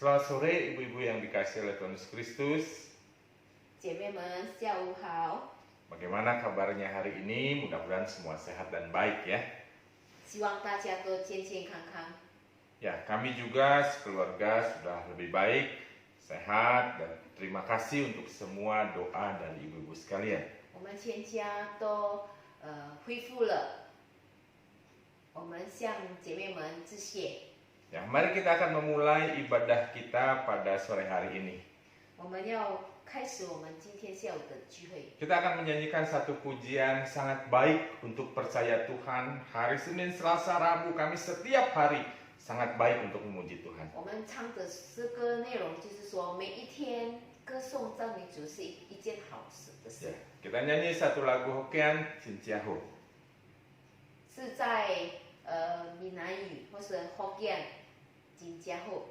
Selamat sore ibu-ibu yang dikasihi oleh Tuhan Yesus Kristus. 姐妹们，下午好。 Bagaimana kabarnya hari ini? Mudah-mudahan semua sehat dan baik ya. 希望大家都健健康康。 Ya, kami juga sekeluarga sudah lebih baik, sehat, dan terima kasih untuk semua doa dari ibu-ibu sekalian. 我们全家都恢复了。我们向姐妹们致谢。 Ya, mari kita akan memulai ibadah kita pada sore hari ini. 我们要开始我们今天下午的聚会。 Kita akan menyanyikan satu pujian sangat baik untuk percaya Tuhan. Hari Senin, Selasa, Rabu, Kamis setiap hari sangat baik untuk memuji Tuhan. 我们唱的诗歌内容就是说，每一天歌颂赞美主是一件好事的 Ya, 事。 kita nyanyi satu lagu Hokkien, Cinciahu. 是在闽南语或是福建金家后。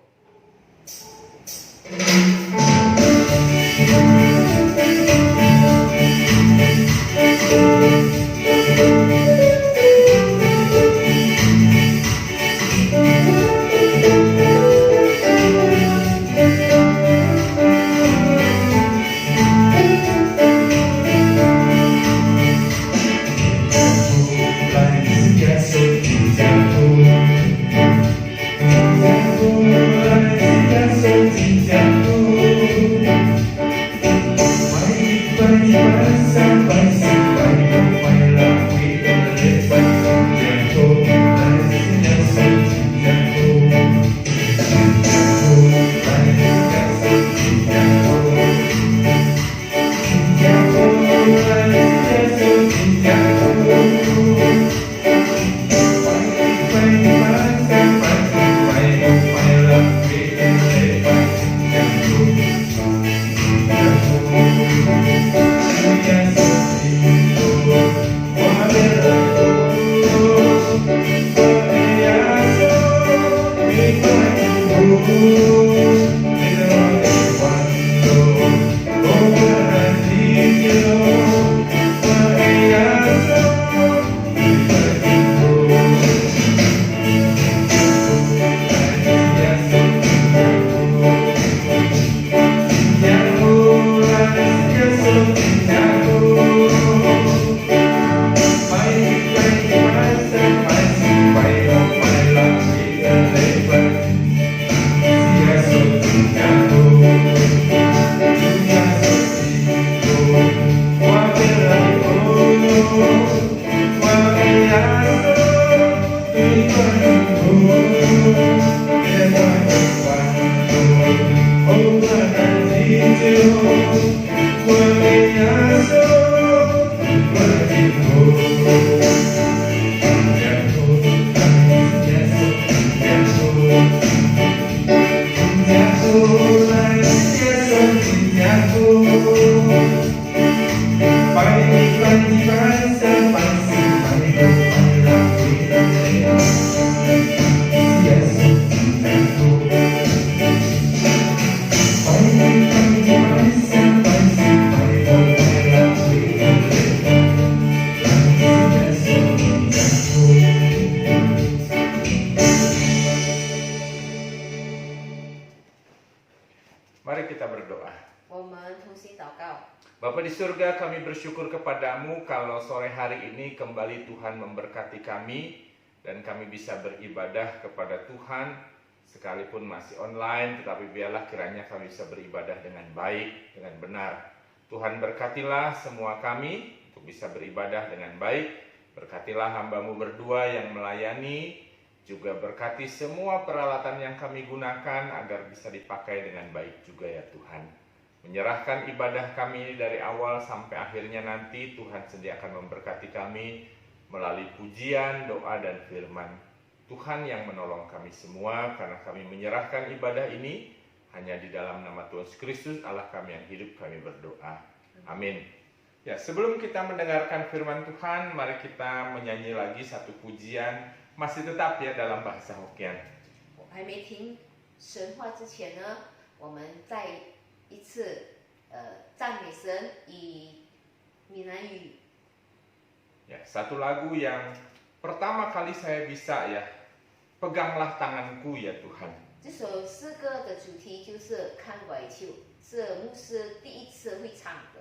Mari kita berdoa. 我们同心祷告。 Bapa di surga, kami bersyukur kepadamu kalau sore hari ini kembali Tuhan memberkati kami dan kami bisa beribadah kepada Tuhan sekalipun masih online, tetapi biarlah kiranya kami bisa beribadah dengan baik, dengan benar. Tuhan berkatilah semua kami untuk bisa beribadah dengan baik. Berkatilah hamba-Mu berdua yang melayani, juga berkati semua peralatan yang kami gunakan agar bisa dipakai dengan baik juga ya Tuhan. Menyerahkan ibadah kami dari awal sampai akhirnya nanti Tuhan sediakan memberkati kami melalui pujian, doa, dan firman. Tuhan yang menolong kami semua karena kami menyerahkan ibadah ini hanya di dalam nama Tuhan Yesus Kristus Allah kami yang hidup kami berdoa. Amin. Ya, sebelum kita mendengarkan firman Tuhan, mari kita menyanyi lagi satu pujian masih tetap ya dalam bahasa Hokkien. 还没听神话之前呢，我们再一次赞美神，以闽南语。 Ya, satu lagu yang pertama kali saya bisa ya, peganglah tanganku ya Tuhan. 这首诗歌的主题就是看拐球，是牧师第一次会唱的。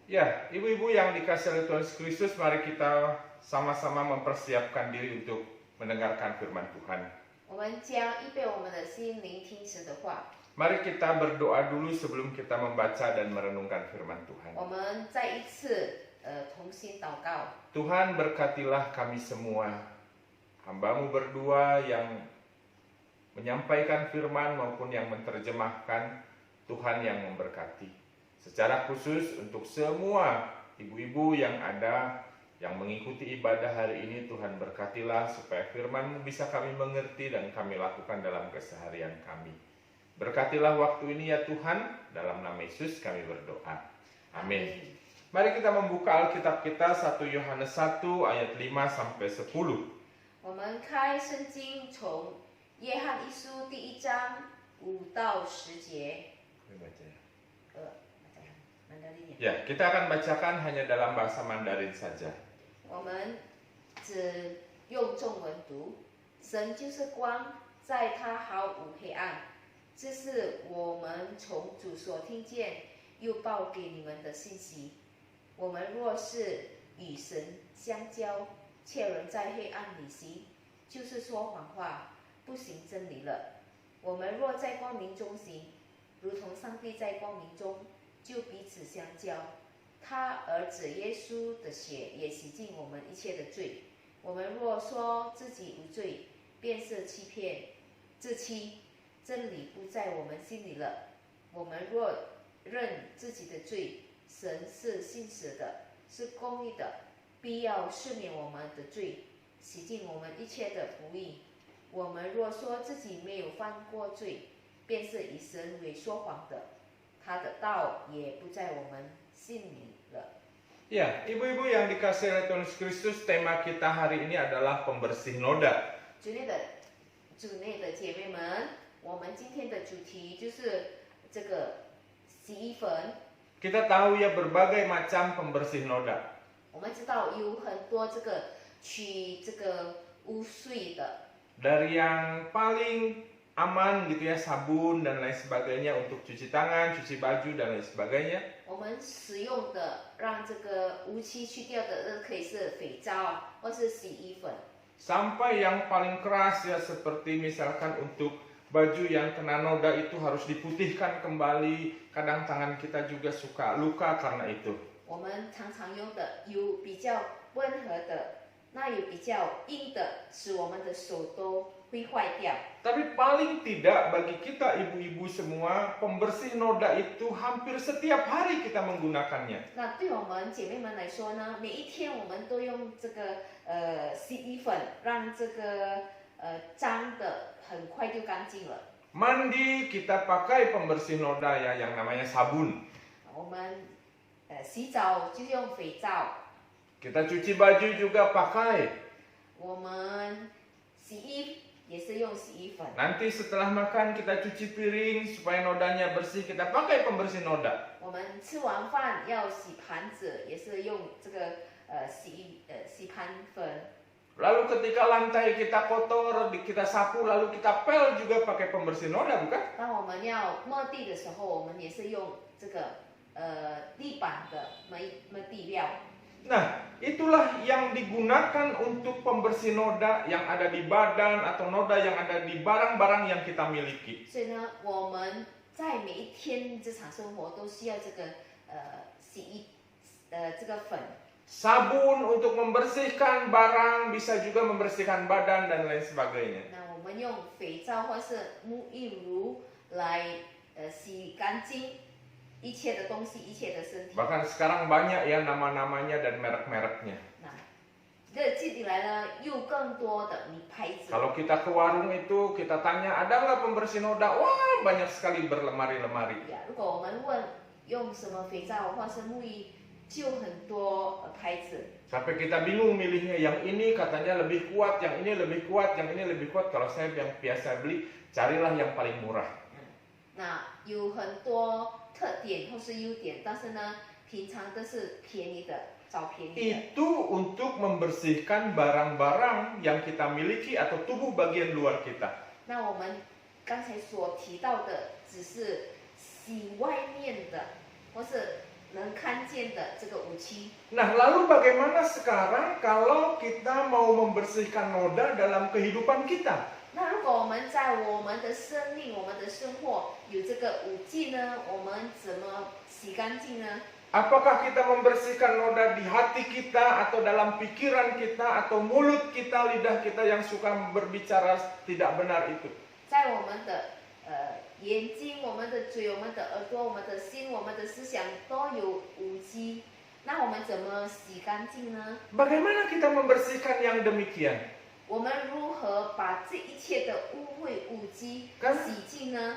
Ya, ibu-ibu yang dikasihi oleh Tuhan Yesus Kristus, mari kita sama-sama mempersiapkan diri untuk mendengarkan firman Tuhan. 我们将预备我们的心聆听神的话。 Mari kita berdoa dulu sebelum kita membaca dan merenungkan firman Tuhan. 我们再一次同心祷告。 Tuhan berkatilah kami semua, hamba-Mu berdua yang menyampaikan firman maupun yang menerjemahkan. Tuhan yang memberkati. Secara khusus untuk semua ibu-ibu yang ada, yang mengikuti ibadah hari ini, Tuhan berkatilah supaya firman-Mu bisa kami mengerti dan kami lakukan dalam keseharian kami. Berkatilah waktu ini ya Tuhan, dalam nama Yesus kami berdoa. Amin. Mari kita membuka Alkitab kita 1 Yohanes 1 ayat 5 sampai 10. 我们开圣经从约翰一书第1章5到10节。 Ya, kita akan bacakan hanya dalam bahasa Mandarin saja. 我们只用中文读。神就是光，在他毫无黑暗。这是我们从主所听见又报给你们的信息。我们若是与神相交，却仍在黑暗里行，就是说谎话，不行真理了。我们若在光明中行，如同上帝在光明中，就彼此相交。他儿子耶稣的血也洗净我们一切的罪。我们若说自己无罪，便是欺骗自欺，真理不在我们心里了。我们若认自己的罪，神是信实的，是公义的，必要赦免我们的罪，洗净我们一切的不义。我们若说自己没有犯过罪，便是以神为说谎的，他的道也不在我们心里了。 Ya, ibu-ibu yang dikasihi oleh Tuhan Yesus Kristus, tema kita hari ini adalah pembersih noda. 主内的姐妹们，我们今天的主题就是这个洗衣粉。 Kita tahu ya berbagai macam pembersih noda. 我们知道有很多这个取这个污秽的。 Dari yang paling aman gitu ya, sabun dan lain sebagainya untuk cuci tangan, cuci baju dan lain sebagainya. 我们使用的让这个污气去掉的，可以是肥皂或是洗衣粉。 Sampai yang paling keras ya, seperti misalkan untuk baju yang kena noda itu harus diputihkan kembali. Kadang tangan kita juga suka luka karena itu. 我们常常用的有比较温和的，那有比较硬的，使我们的手都会坏掉。 Tapi paling tidak bagi kita ibu-ibu semua, pembersih noda itu hampir setiap hari kita menggunakannya. 那对我们姐妹们来说呢，每一天我们都用这个洗衣粉，让这个脏的很快就干净了。 Mandi kita pakai pembersih noda ya, yang namanya sabun. 我们洗澡就用肥皂， Kita cuci baju juga pakai. 我们洗衣也是用洗衣粉。 Nanti setelah makan kita cuci piring supaya nodanya bersih, kita pakai pembersih noda. 我们吃完饭要洗盘子，也是用这个洗盘粉。 Lalu ketika lantai kita kotor, kita sapu, lalu kita pel juga pakai pembersih noda, bukan? 当我们要抹地的时候，我们也是用这个地板的抹地料。 Nah, itulah yang digunakan untuk pembersih noda yang ada di badan atau noda yang ada di barang-barang yang kita miliki. 所以呢，我们在每一天日常生活都需要这个这个粉。 Sabun untuk membersihkan barang, bisa juga membersihkan badan dan lain sebagainya. 那我们用肥皂或是沐浴乳来洗干净一切的东西，一切的身体。 Bahkan sekarang banyak ya nama-namanya dan merek-mereknya. 那这近来呢，又更多的牌子。 Kalau kita ke warung itu, kita tanya ada nggak pembersih noda? Wah, banyak sekali berlemari-lemari. 如果我们问用什么肥皂或是沐浴，就很多牌子。 Sampai kita bingung milihnya, yang ini katanya lebih kuat, yang ini lebih kuat, yang ini lebih kuat. Kalau saya yang biasa beli, carilah yang paling murah. 那有很多特点或是优点，但是呢，平常都是便宜的，找便宜的。 Itu untuk membersihkan barang-barang yang kita miliki atau tubuh bagian luar kita. 那我们刚才所提到的，只是洗外面的，或是能看见的这个武器。 Nah, lalu bagaimana sekarang kalau kita mau membersihkan noda dalam kehidupan kita? 那如果我们在我们的生命、我们的生活有这个武器呢，我们怎么洗干净呢？ Apakah kita membersihkan noda di hati kita atau dalam pikiran kita atau mulut kita, lidah kita yang suka berbicara tidak benar itu? 在我们的眼睛、我们的嘴、我们的耳朵、我们的心、我们的思想都有污迹，那我们怎么洗干净呢？ Bagaimana kita membersihkan yang demikian? 我们如何把这一切的污秽、污迹 Kan- 洗净呢？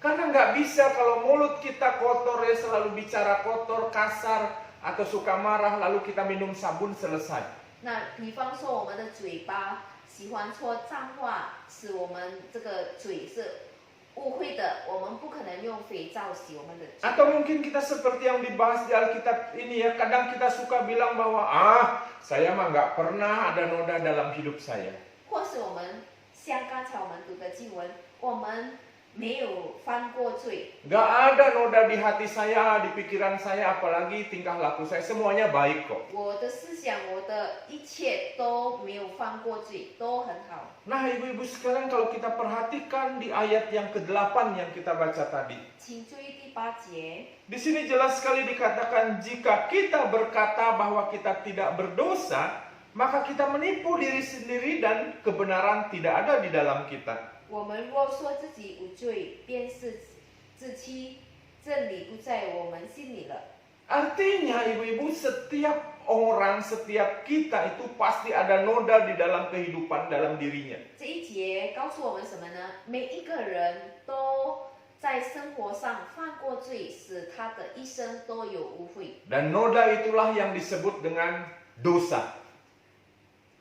Karena nggak bisa kalau mulut kita kotor ya selalu bicara kotor, kasar, atau suka marah lalu kita minum sabun selesai. 那比方说，我们的嘴巴喜欢说脏话，使我们这个嘴是污秽的，我们不可能用肥皂洗我们的嘴。 Atau mungkin kita seperti yang dibahas di Alkitab ini ya, kadang kita suka bilang bahwa saya mah nggak pernah ada noda dalam hidup saya. 或是我们像刚才我们读的经文，我们没有犯过罪， Nggak ada noda di hati saya, di pikiran saya, apalagi tingkah laku saya, semuanya baik kok. 我的思想、我的一切都没有犯过罪，都很好。 Nah ibu-ibu sekalian, kalau kita perhatikan di ayat yang ke-8 yang kita baca tadi, 请注意第8节， di sini jelas sekali dikatakan jika kita berkata bahwa kita tidak berdosa, maka kita menipu diri sendiri dan kebenaran tidak ada di dalam kita. 我们若说自己无罪，便是自欺，真理不在我们心里了。 Artinya ibu-ibu, setiap orang, setiap kita itu pasti ada noda di dalam kehidupan dalam dirinya. 这一节告诉我们什么呢？每一个人都在生活上犯过罪，使他的一生都有污秽。 Dan noda itulah yang disebut dengan dosa.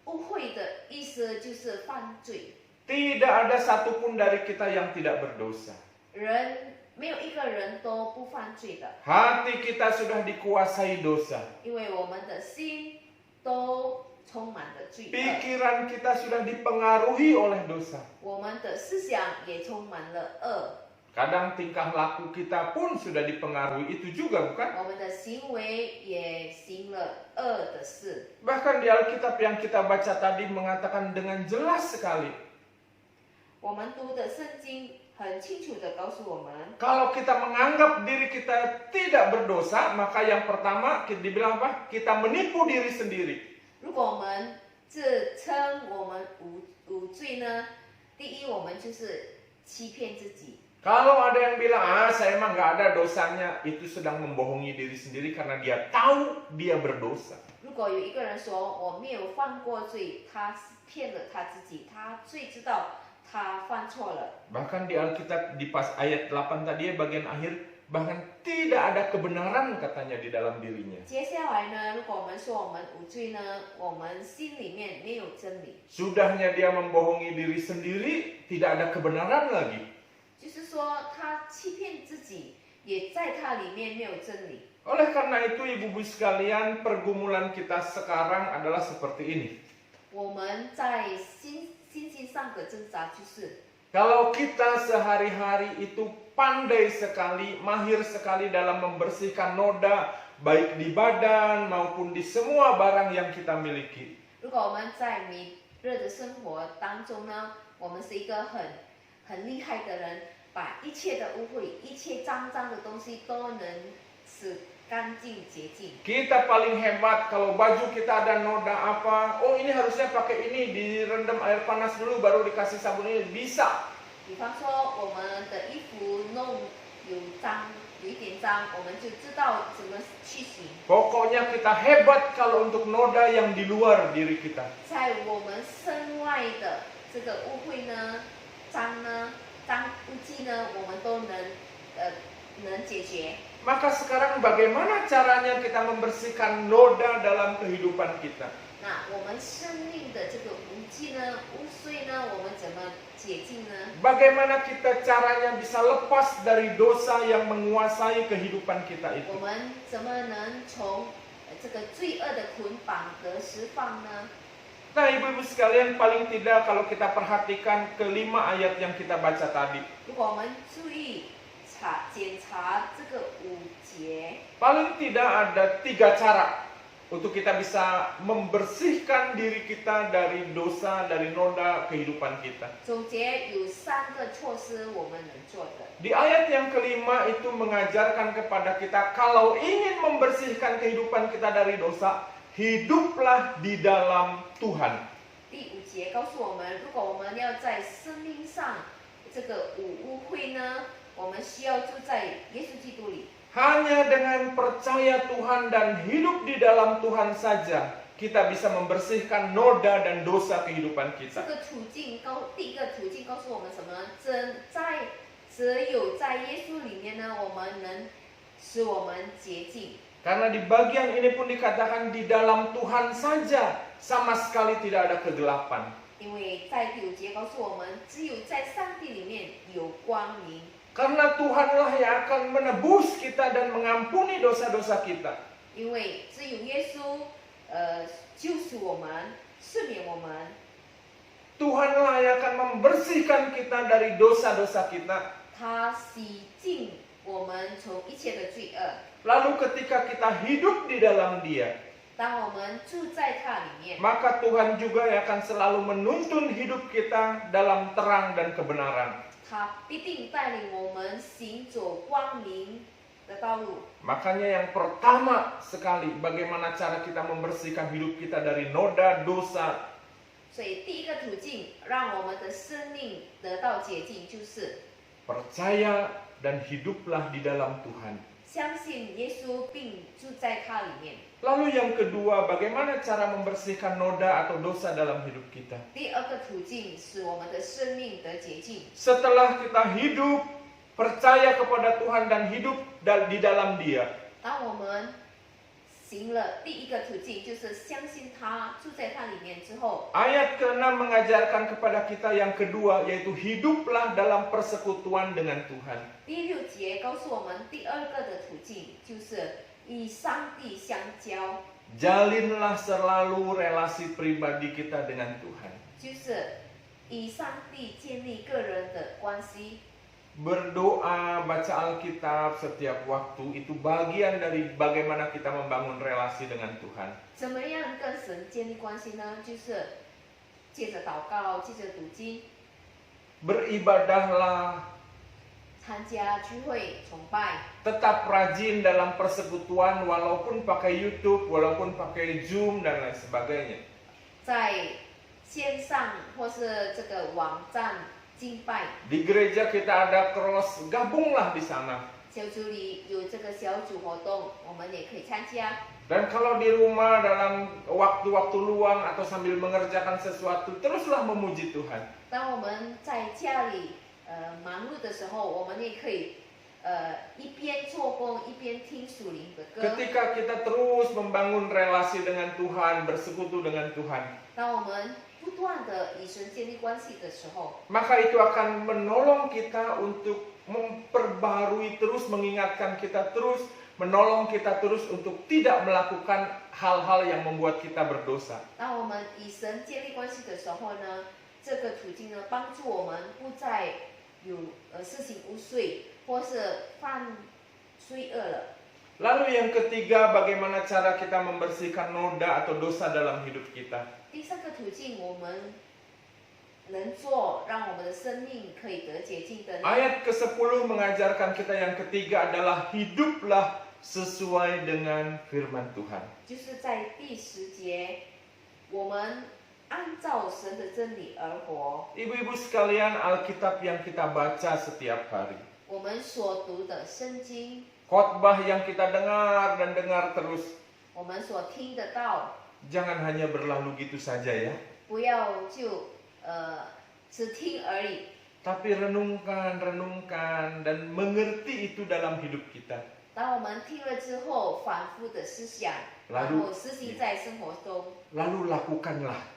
污秽的意思就是犯罪。 Tidak ada satupun dari kita yang tidak berdosa. 人没有一个人都不犯罪的， Hati kita sudah dikuasai dosa. 因为我们的心都充满了罪恶， Pikiran kita sudah dipengaruhi oleh dosa. 我们的思想也充满了恶， Kadang tingkah laku kita pun sudah dipengaruhi itu juga, bukan? 我们的行为也行了恶的事。 Bahkan di Alkitab yang kita baca tadi mengatakan dengan jelas sekali, 我们读的圣经很清楚的告诉我们， kalau kita menganggap diri kita tidak berdosa, maka yang pertama dibilang apa? Kita menipu diri sendiri. 如果我们自称我们无罪呢，第一我们就是欺骗自己。 Kalau ada yang bilang, saya emang nggak ada dosanya, itu sedang membohongi diri sendiri karena dia tahu dia berdosa. 如果有一个人说我没有犯过罪，他骗了他自己，他最知道他犯错了。 Bahkan di Alkitab di pas ayat 8 tadi bagian akhir, bahkan tidak ada kebenaran katanya di dalam dirinya. 接下来呢，如果我们说我们无罪呢，我们心里面没有真理， Sudahnya dia membohongi diri sendiri, tidak ada kebenaran lagi. 就是说他欺骗自己，也在他里面没有真理。 Oleh karena itu ibu-ibu sekalian, pergumulan kita sekarang adalah seperti ini. 我们在心境上的挣扎就是， Kalau kita sehari-hari itu pandai sekali, mahir sekali dalam membersihkan noda, baik di badan maupun di semua barang yang kita miliki. 如果我们在每日的生活当中呢，我们是一个很厉害的人，把一切的污秽、一切脏的东西都能使干净洁净。 Kita paling hebat kalau baju kita ada noda apa, oh ini harusnya pakai ini, direndam air panas dulu baru dikasih sabun ini, bisa. 比方说，我们的衣服弄有一点脏，我们就知道怎么去洗。 Pokoknya kita hebat kalau untuk noda yang di luar diri kita. 在我们身外的这个污秽呢、脏污迹呢，我们都能解决。 Maka sekarang bagaimana caranya kita membersihkan noda dalam kehidupan kita? 那我们生命的这个污迹呢、污秽呢，我们怎么解净呢？ Bagaimana kita caranya bisa lepas dari dosa yang menguasai kehidupan kita 我 itu? 们怎么能从这个罪恶的捆绑得释放呢？ Nah ibu-ibu sekalian, paling tidak kalau kita perhatikan kelima ayat yang kita baca tadi, 如果我们注意检查这个5节， paling tidak ada 3 cara untuk kita bisa membersihkan diri kita dari dosa, dari noda kehidupan kita. 总结有3个措施我们能做的。 Di ayat yang kelima itu mengajarkan kepada kita kalau ingin membersihkan kehidupan kita dari dosa, hiduplah di dalam Tuhan. 第5节告诉我们，如果我们要在生命上这个五污秽呢，我们需要住在耶稣基督里。 Hanya dengan percaya Tuhan dan hidup di dalam Tuhan saja, kita bisa membersihkan noda dan dosa kehidupan 这 kita. 个第一个途径告诉我们什么呢？只有在耶稣里面呢，我们能使我们洁净。 Karena di bagian ini pun dikatakan di dalam Tuhan saja sama sekali tidak ada kegelapan. 因为在第5节告诉我们，只有在上帝里面有光明。 Karena Tuhanlah yang akan menebus kita dan mengampuni dosa-dosa kita. 因为只有耶稣，救赎我们，赦免我们。 Tuhanlah yang akan membersihkan kita dari dosa-dosa kita. 他洗净我们从一切的罪恶。 Lalu ketika kita hidup di dalam Dia, 当我们住在他里面， maka Tuhan juga yang akan selalu menuntun hidup kita dalam terang dan kebenaran. 他必定带领我们行走光明的道路。 Makanya yang pertama sekali, bagaimana cara kita membersihkan hidup kita dari noda dosa. 所以第一个途径，让我们的生命得到洁净，就是 Percaya dan hiduplah di dalam Tuhan. 相信耶稣并住在他里面。 Lalu yang kedua, bagaimana cara membersihkan noda atau dosa dalam hidup kita? 第二个途径使我们的生命得洁净。 Setelah kita hidup, percaya kepada Tuhan dan hidup di dalam Dia, 当我们行了第一个途径，就是相信他住在他里面之后， ayat ke-6 mengajarkan kepada kita yang kedua, yaitu hiduplah dalam persekutuan dengan Tuhan. 第6节告诉我们第二个的途径，就是与上帝相交， Jalinlah selalu relasi pribadi kita dengan Tuhan. 就是与上帝建立个人的关系。 Berdoa, baca Alkitab setiap waktu, itu bagian dari bagaimana kita membangun relasi dengan Tuhan. 怎么样跟神建立关系呢？就是借着祷告，借着读经， Beribadahlah, 参加聚会、崇拜， tetap rajin dalam persekutuan walaupun pakai YouTube, walaupun pakai Zoom dan lain sebagainya. 在线上或是这个网站敬拜。 Di gereja kita ada cross, gabunglah di sana. 小组里有这个小组活动，我们也可以参加。 Dan kalau di rumah dalam waktu-waktu luang atau sambil mengerjakan sesuatu, teruslah memuji Tuhan. 当我们在家里忙碌的时候，我们也可以一边做工一边听属灵的歌。 Ketika kita terus membangun relasi dengan Tuhan, bersekutu dengan Tuhan, 当我们不断的与神建立关系的时候， maka itu akan menolong kita untuk memperbarui terus, mengingatkan kita terus, menolong kita terus untuk tidak melakukan hal-hal yang membuat kita berdosa. 当我们与神建立关系的时候呢，这个途径呢，帮助我们不再有事情无罪，或是犯罪恶了。 Lalu yang ketiga, bagaimana cara kita membersihkan noda atau dosa dalam hidup kita? 第三个途径，我们能做让我们的生命可以得洁净的呢？ Ayat ke-10 mengajarkan kita yang ketiga adalah hiduplah sesuai dengan firman Tuhan. 就是在第10节，我们按照神的真理而活。 Ibu-ibu sekalian, Alkitab yang kita baca setiap hari, 我们所读的圣经， khotbah yang kita dengar dan dengar terus, 我们所听的道， jangan hanya berlalu gitu saja ya. 不要就只听而已， Tapi renungkan dan mengerti itu dalam hidup kita. 当我们听了之后，反复的思想，然后实行在生活中， Lalu lakukanlah.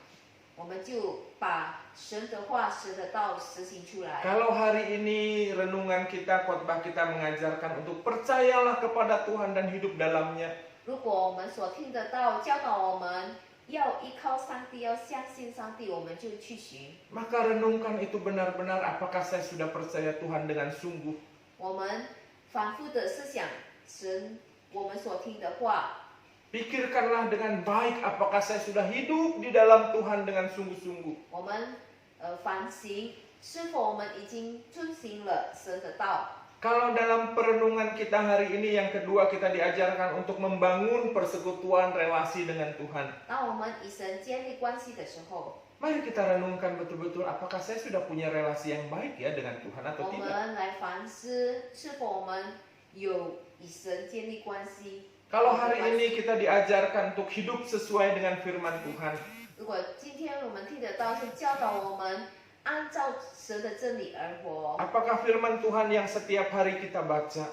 我们就把神的话、神的道实行出来。 Kalau hari ini renungan kita, khotbah kita mengajarkan untuk percayalah kepada Tuhan dan hidup dalamnya. 如果我们所听得到教导我们要依靠上帝，要相信上帝，我们就去行。 Maka renungkan itu benar-benar apakah saya sudah percaya Tuhan dengan sungguh. 我们反复的思想神我们所听的话， Pikirkanlah dengan baik apakah saya sudah hidup di dalam Tuhan dengan sungguh-sungguh. 我们反省是否我们已经遵行了神的道。 Kalau dalam perenungan kita hari ini yang kedua kita diajarkan untuk membangun persekutuan relasi dengan Tuhan. 当我们与神建立关系的时候， Mari kita renungkan betul-betul apakah saya sudah punya relasi yang baik ya dengan Tuhan atau 我 tidak. 们来反思，是否我们有与神建立关系？ Kalau hari ini kita diajarkan untuk hidup sesuai dengan firman Tuhan, 如果今天我们听得到是教导我们按照神的真理而活， apakah firman Tuhan yang setiap hari kita baca?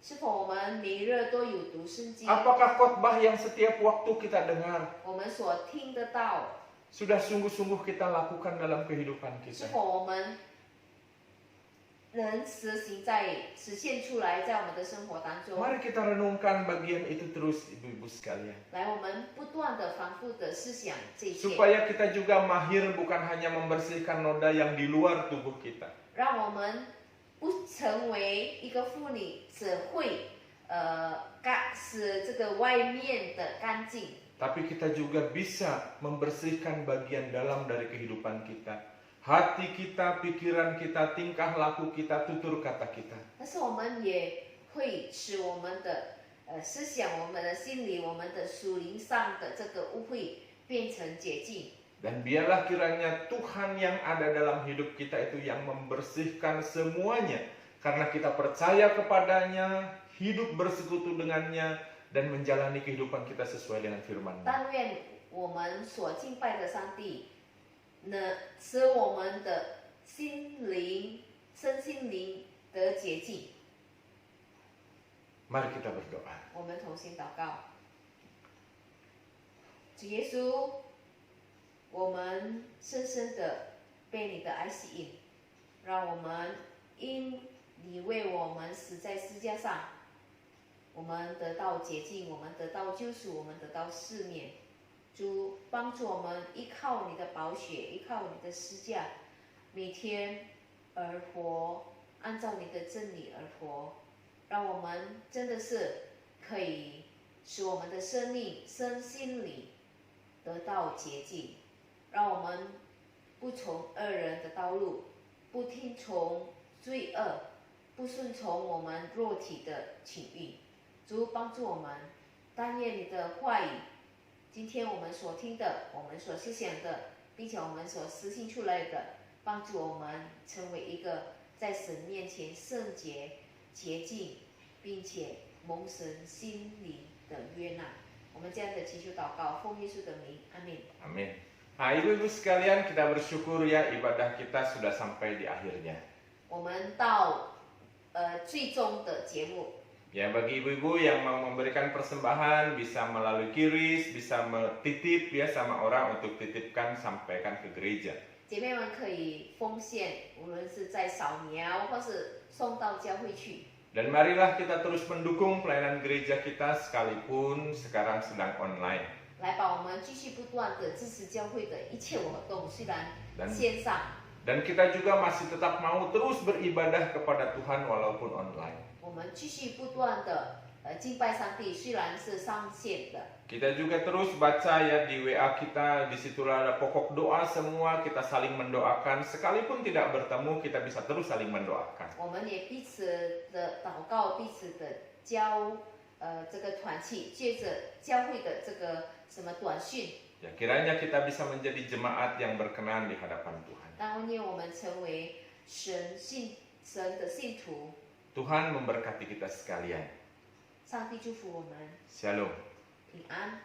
是否我们每日都有读圣经？ Apakah khotbah yang setiap waktu kita dengar 我们所听得到， sudah sungguh-sungguh kita lakukan dalam kehidupan 是 kita? 否我们能实现出来在我们的生活当中？ Mari kita renungkan bagian itu terus ibu-ibu sekalian. 来，我们不断的反复的思想这一切， Supaya kita juga mahir bukan hanya membersihkan noda yang di luar tubuh kita. 让我们不成为一个妇女，只会使这个外面的干净， Tapi kita juga bisa membersihkan bagian dalam dari kehidupan kita. Hati kita, pikiran kita, tingkah laku kita, tutur kata kita. 但是我们也会使我们的思想、我们的心理、我们的属灵上的这个污秽变成洁净。 Dan biarlah kiranya Tuhan yang ada dalam hidup kita itu yang membersihkan semuanya. Karena kita percaya kepadanya, hidup bersekutu dengannya, dan menjalani kehidupan kita sesuai dengan firman-Nya. 但愿我们所敬拜的上帝，使我们的身心灵得洁净。 Mari kita berdoa. 我们同心祷告，主耶稣，我们深深的被你的爱吸引，让我们因你为我们死在十字架上，我们得到洁净，我们得到救赎，我们得到赦免。主帮助我们依靠你的宝血，依靠你的十字架，每天而活，按照你的真理而活，让我们真的是可以使我们的生命、身心里得到洁净，让我们不从恶人的道路，不听从罪恶，不顺从我们肉体的情欲。主帮助我们，但愿你的话语，今天我们所听的，我们所思想的，并且我们所实行出来的，帮助我们成为一个在神面前圣洁、洁净，并且蒙神心里的悦纳。我们这样的祈求祷告，奉耶稣的名，阿门。 Amin. Nah, ibu-ibu sekalian, kita bersyukur ya ibadah kita sudah sampai di akhirnya. 我们到最终的节目， Ya, bagi ibu-ibu yang mau memberikan persembahan bisa melalui kiris, bisa titip ya sama orang untuk titipkan sampaikan ke gereja. 姐妹们可以奉献，无论是在扫描或是送到教会去。 Dan marilah kita terus mendukung pelayanan gereja kita sekalipun sekarang sedang online. 来把我们继续不断的支持教会的一切活动，虽然 Dan 线上， Dan kita juga masih tetap mau terus beribadah kepada Tuhan walaupun online. 我们继续不断的敬拜上帝，虽然是上线的。 Kita juga terus baca ya di WA kita, di situ ada pokok doa semua, kita saling mendoakan. Sekalipun tidak bertemu, kita bisa terus saling mendoakan. 我们也彼此的祷告，彼此的这个团契，借着教会的这个什么短讯， Ya, kiranya kita bisa menjadi jemaat yang berkenan di hadapan Tuhan. 但愿我们成为神的信徒。 Tuhan memberkati kita sekalian. 上帝祝福我们 Shalom. 平安。